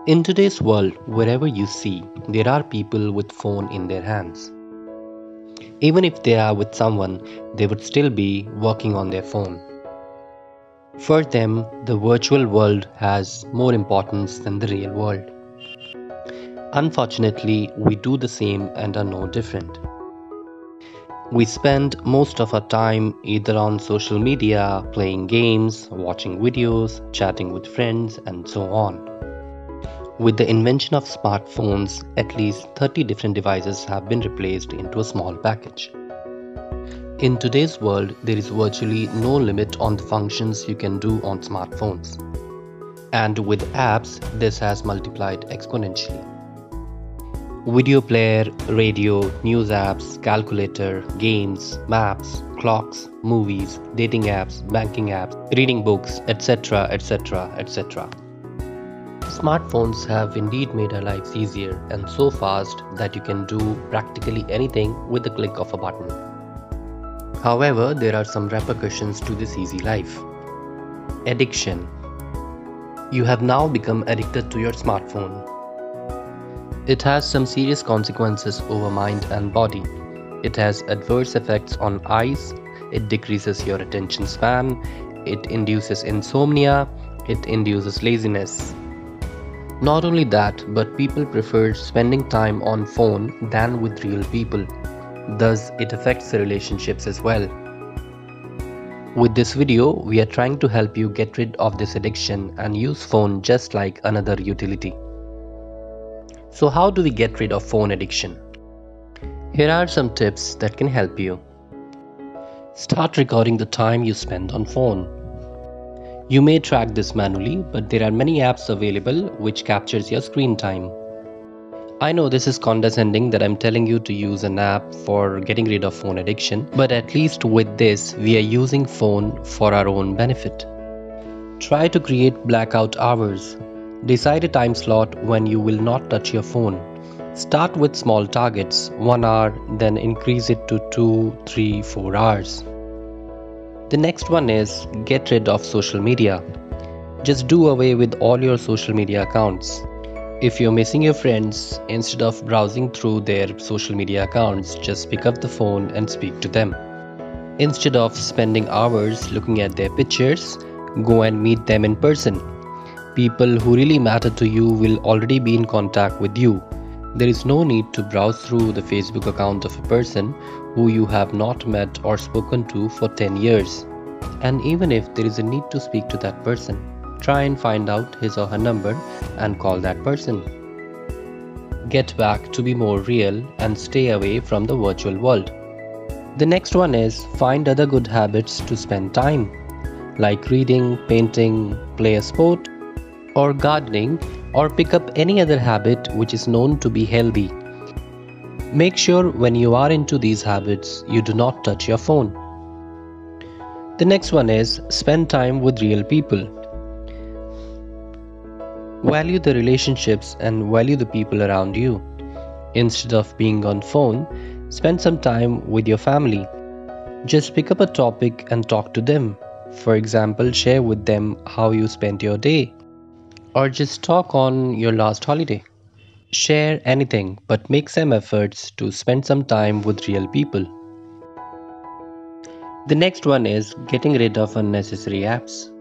In today's world, wherever you see, there are people with phone in their hands. Even if they are with someone, they would still be working on their phone. For them, the virtual world has more importance than the real world. Unfortunately, we do the same and are no different. We spend most of our time either on social media, playing games, watching videos, chatting with friends, and so on. With the invention of smartphones, at least 30 different devices have been replaced into a small package. In today's world, there is virtually no limit on the functions you can do on smartphones. And with apps, this has multiplied exponentially. Video player, radio, news apps, calculator, games, maps, clocks, movies, dating apps, banking apps, reading books, etc., etc., etc. Smartphones have indeed made our lives easier and so fast that you can do practically anything with the click of a button. However, there are some repercussions to this easy life. Addiction. You have now become addicted to your smartphone. It has some serious consequences over mind and body. It has adverse effects on eyes, it decreases your attention span, it induces insomnia, it induces laziness. Not only that, but people prefer spending time on phone than with real people. Thus, it affects the relationships as well. With this video, we are trying to help you get rid of this addiction and use phone just like another utility. So how do we get rid of phone addiction? Here are some tips that can help you. Start recording the time you spend on phone. You may track this manually, but there are many apps available which captures your screen time. I know this is condescending that I'm telling you to use an app for getting rid of phone addiction, but at least with this, we are using phone for our own benefit. Try to create blackout hours. Decide a time slot when you will not touch your phone. Start with small targets, 1 hour, then increase it to 2, 3, 4 hours. The next one is get rid of social media. Just do away with all your social media accounts. If you're missing your friends, instead of browsing through their social media accounts, just pick up the phone and speak to them. Instead of spending hours looking at their pictures, go and meet them in person. People who really matter to you will already be in contact with you. There is no need to browse through the Facebook account of a person who you have not met or spoken to for 10 years. And even if there is a need to speak to that person, try and find out his or her number and call that person. Get back to be more real and stay away from the virtual world. The next one is find other good habits to spend time, like reading, painting, play a sport, or gardening, or pick up any other habit which is known to be healthy. Make sure when you are into these habits, you do not touch your phone. The next one is spend time with real people. Value the relationships and value the people around you. Instead of being on phone, spend some time with your family. Just pick up a topic and talk to them. For example, share with them how you spent your day. Or just talk on your last holiday. Share anything, but make some efforts to spend some time with real people. The next one is getting rid of unnecessary apps.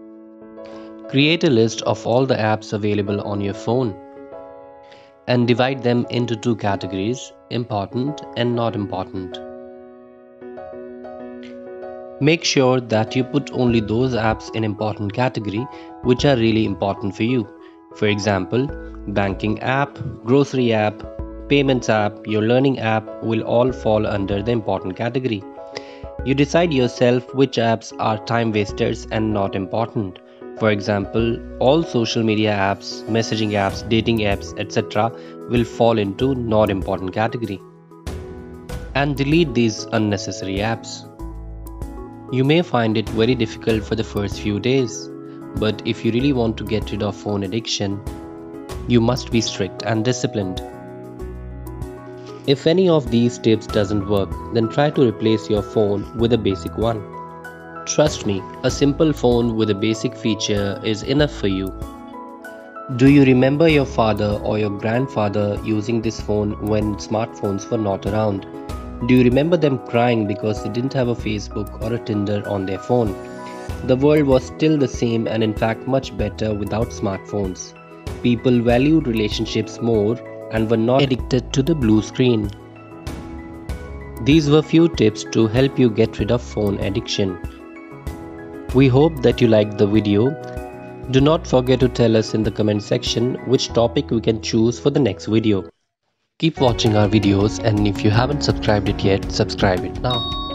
Create a list of all the apps available on your phone and divide them into 2 categories, important and not important. Make sure that you put only those apps in important category which are really important for you. For example, banking app, grocery app, payments app, your learning app will all fall under the important category. You decide yourself which apps are time wasters and not important. For example, all social media apps, messaging apps, dating apps, etc. will fall into not important category. And delete these unnecessary apps. You may find it very difficult for the first few days, but if you really want to get rid of phone addiction, you must be strict and disciplined. If any of these tips doesn't work, then try to replace your phone with a basic one. Trust me, a simple phone with a basic feature is enough for you. Do you remember your father or your grandfather using this phone when smartphones were not around? Do you remember them crying because they didn't have a Facebook or a Tinder on their phone? The world was still the same and, in fact, much better without smartphones. People valued relationships more and were not addicted to the blue screen. These were few tips to help you get rid of phone addiction. We hope that you liked the video. Do not forget to tell us in the comment section which topic we can choose for the next video. Keep watching our videos, and if you haven't subscribed it yet, subscribe it now.